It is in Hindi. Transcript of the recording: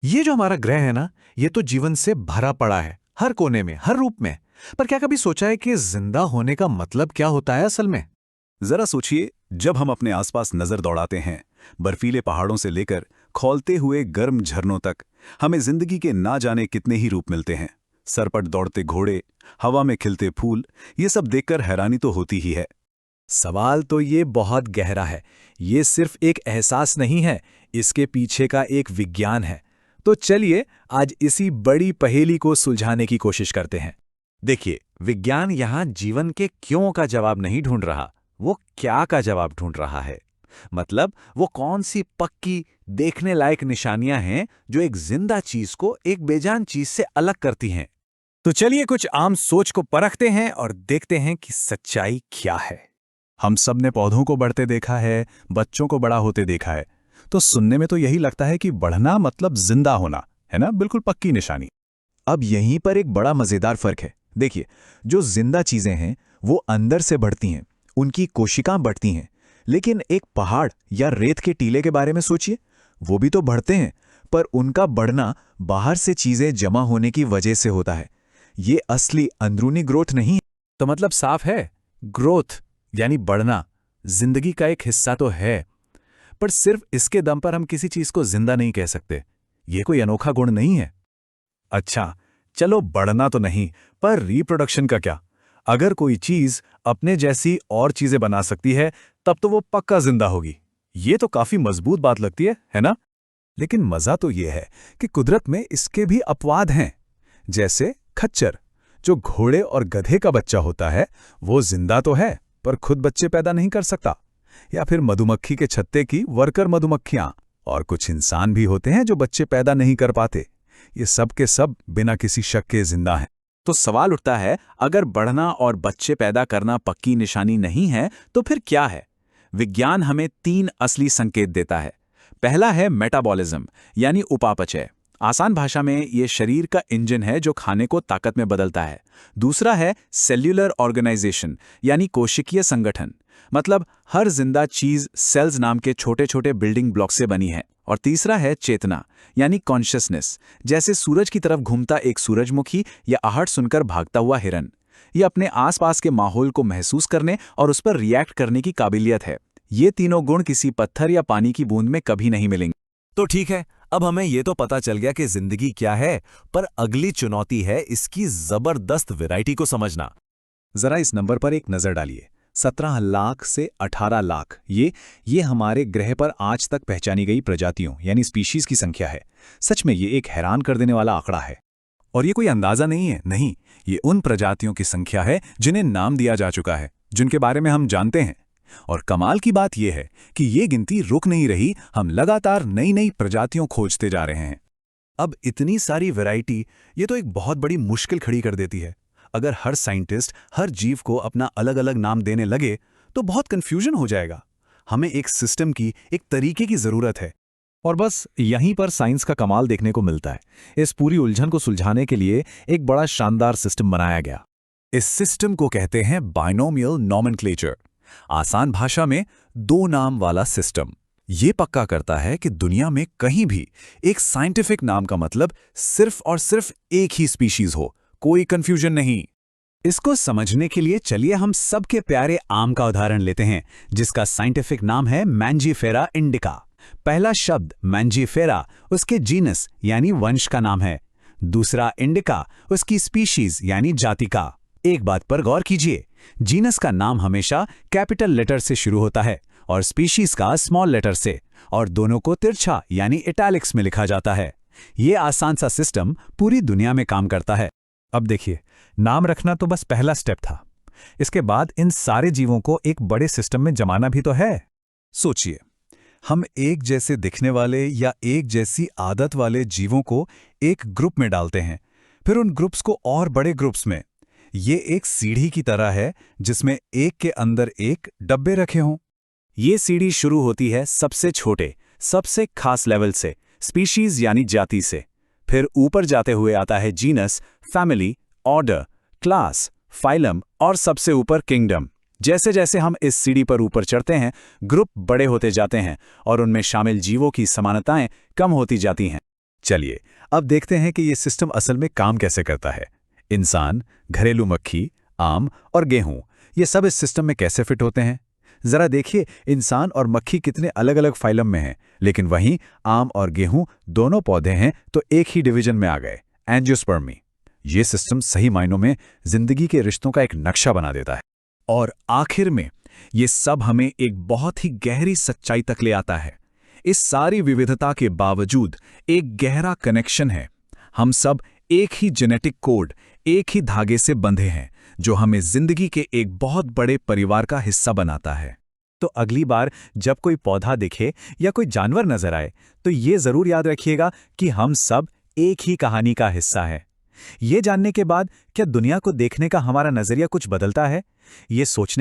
ये जो हमारा ग्रह है ना, ये तो जीवन से भरा पड़ा है, हर कोने में, हर रूप में। पर क्या कभी सोचा है कि जिंदा होने का मतलब क्या होता है असल में? जरा सोचिए, जब हम अपने आसपास नजर दौड़ाते हैं, बर्फीले पहाड़ों से लेकर खौलते हुए गर्म झरनों तक, हमें जिंदगी के ना जाने कितने ही रूप मिलते हैं। सर पर दौड़ते घोड़े, हवा में खिलते फूल, ये सब देखकर हैरानी तो होती ही है। सवाल तो ये बहुत गहरा है। ये सिर्फ एक एहसास नहीं है, इसके पीछे का एक विज्ञान है। तो चलिए आज इसी बड़ी पहेली को सुलझाने की कोशिश करते हैं। देखिए, विज्ञान यहाँ जीवन के क्यों का जवाब नहीं ढूंढ रहा, वो क्या का जवाब ढूंढ रहा है। मतलब वो कौन सी पक्की, देखने लायक निशानियां हैं जो एक जिंदा चीज को एक बेजान चीज से अलग करती हैं। तो चलिए कुछ आम सोच को परखते हैं और देखते हैं कि सच्चाई क्या है। हम सब ने पौधों को बढ़ते देखा है, बच्चों को बड़ा होते देखा है, तो सुनने में तो यही लगता है कि बढ़ना मतलब जिंदा होना है ना, बिल्कुल पक्की निशानी। अब यहीं पर एक बड़ा मजेदार फर्क है। देखिए, जो जिंदा चीजें हैं वो अंदर से बढ़ती हैं, उनकी कोशिकाएं बढ़ती हैं। लेकिन एक पहाड़ या रेत के टीले के बारे में सोचिए, वो भी तो बढ़ते हैं, पर उनका बढ़ना बाहर से चीजें जमा होने की वजह से होता है। ये असली अंदरूनी ग्रोथ नहीं है। तो मतलब साफ है, ग्रोथ यानी बढ़ना जिंदगी का एक हिस्सा तो है, पर सिर्फ इसके दम पर हम किसी चीज को जिंदा नहीं कह सकते। ये कोई अनोखा गुण नहीं है। अच्छा, चलो बढ़ना तो नहीं, पर रिप्रोडक्शन का क्या? अगर कोई चीज अपने जैसी और चीजें बना सकती है, तब तो वो पक्का जिंदा होगी। ये तो काफी मजबूत बात लगती है ना? लेकिन मजा तो ये है कि कुदरत में इसके भी अपवाद हैं। जैसे खच्चर, जो घोड़े और गधे का बच्चा होता है, वो जिंदा तो है पर खुद बच्चे पैदा नहीं कर सकता। या फिर मधुमक्खी के छत्ते की वर्कर मधुमक्खियां, और कुछ इंसान भी होते हैं जो बच्चे पैदा नहीं कर पाते। ये सब के सब बिना किसी शक के जिंदा हैं। तो सवाल उठता है, अगर बढ़ना और बच्चे पैदा करना पक्की निशानी नहीं है तो फिर क्या है? विज्ञान हमें 3 असली संकेत देता है। पहला है मेटाबॉलिज्म, यानी उपापचय। आसान भाषा में ये शरीर का इंजन है जो खाने को ताकत में बदलता है। दूसरा है सेल्यूलर ऑर्गेनाइजेशन, यानी कोशिकीय संगठन। मतलब हर जिंदा चीज सेल्स नाम के छोटे छोटे बिल्डिंग ब्लॉक से बनी है। और तीसरा है चेतना, यानी कॉन्शियसनेस, जैसे सूरज की तरफ घूमता एक सूरजमुखी या आहट सुनकर भागता हुआ हिरन। ये अपने आसपास के माहौल को महसूस करने और उस पर रिएक्ट करने की काबिलियत है। ये तीनों गुण किसी पत्थर या पानी की बूंद में कभी नहीं मिलेंगे। तो ठीक है, अब हमें ये तो पता चल गया कि जिंदगी क्या है, पर अगली चुनौती है इसकी जबरदस्त वैरायटी को समझना। जरा इस नंबर पर एक नजर डालिए। 17 लाख से 18 लाख, ये हमारे ग्रह पर आज तक पहचानी गई प्रजातियों यानी स्पीशीज की संख्या है। सच में ये एक हैरान कर देने वाला आंकड़ा है। और ये कोई अंदाजा नहीं है, नहीं, ये उन प्रजातियों की संख्या है जिन्हें नाम दिया जा चुका है, जिनके बारे में हम जानते हैं। और कमाल की बात यह है कि ये गिनती रुक नहीं रही, हम लगातार नई नई प्रजातियों खोजते जा रहे हैं। अब इतनी सारी वैरायटी, ये तो एक बहुत बड़ी मुश्किल खड़ी कर देती है। अगर हर साइंटिस्ट हर जीव को अपना अलग अलग नाम देने लगे तो बहुत कंफ्यूजन हो जाएगा। हमें एक सिस्टम की, एक तरीके की जरूरत है। और बस यहीं पर साइंस का कमाल देखने को मिलता है। इस पूरी उलझन को सुलझाने के लिए एक बड़ा शानदार सिस्टम बनाया गया। इस सिस्टम को कहते हैं बाइनोमियल नॉमेनक्लेचर, आसान भाषा में 2 नाम वाला सिस्टम। ये पक्का करता है कि दुनिया में कहीं भी एक साइंटिफिक नाम का मतलब सिर्फ और सिर्फ एक ही स्पीशीज हो, कोई कंफ्यूजन नहीं। इसको समझने के लिए चलिए हम सबके प्यारे आम का उदाहरण लेते हैं, जिसका साइंटिफिक नाम है मैंजीफेरा इंडिका। पहला शब्द मैंजीफेरा उसके जीनस यानी वंश का नाम है। दूसरा इंडिका उसकी स्पीशीज यानी जाति का। एक बात पर गौर कीजिए, जीनस का नाम हमेशा कैपिटल लेटर से शुरू होता है और स्पीशीज का स्मॉल लेटर से, और दोनों को तिरछा यानी इटैलिक्स में लिखा जाता है। ये आसान सा सिस्टम पूरी दुनिया में काम करता है। अब देखिए, नाम रखना तो बस पहला स्टेप था। इसके बाद इन सारे जीवों को एक बड़े सिस्टम में जमाना भी तो है। सोचिए, हम एक जैसे दिखने वाले या एक जैसी आदत वाले जीवों को एक ग्रुप में डालते हैं, फिर उन ग्रुप्स को और बड़े ग्रुप्स में। ये एक सीढ़ी की तरह है जिसमें एक के अंदर एक डब्बे रखे हों। ये सीढ़ी शुरू होती है सबसे छोटे, सबसे खास लेवल से, स्पीशीज यानी जाति से। फिर ऊपर जाते हुए आता है genus, family, order, class, phylum और सबसे ऊपर किंगडम। जैसे जैसे हम इस सीढ़ी पर ऊपर चढ़ते हैं, ग्रुप बड़े होते जाते हैं और उनमें शामिल जीवों की समानताएं कम होती जाती हैं। चलिए अब देखते हैं कि ये सिस्टम असल में काम कैसे करता है। इंसान, घरेलू मक्खी, आम और गेहूं, ये सब इस सिस्टम में कैसे फिट होते हैं? जरा देखिए, इंसान और मक्खी कितने अलग अलग फाइलम में हैं, लेकिन वहीं आम और गेहूं दोनों पौधे हैं तो एक ही डिवीजन में आ गए, एंजियोस्पर्मी। ये सिस्टम सही मायनों में जिंदगी के रिश्तों का एक नक्शा बना देता है। और आखिर में ये सब हमें एक बहुत ही गहरी सच्चाई तक ले आता है। इस सारी विविधता के बावजूद एक गहरा कनेक्शन है। हम सब एक ही जेनेटिक कोड, एक ही धागे से बंधे हैं, जो हमें जिंदगी के एक बहुत बड़े परिवार का हिस्सा बनाता है। तो अगली बार जब कोई पौधा दिखे या कोई जानवर नजर आए, तो ये जरूर याद रखिएगा कि हम सब एक ही कहानी का हिस्सा है। ये जानने के बाद क्या दुनिया को देखने का हमारा नजरिया कुछ बदलता है? ये सोचने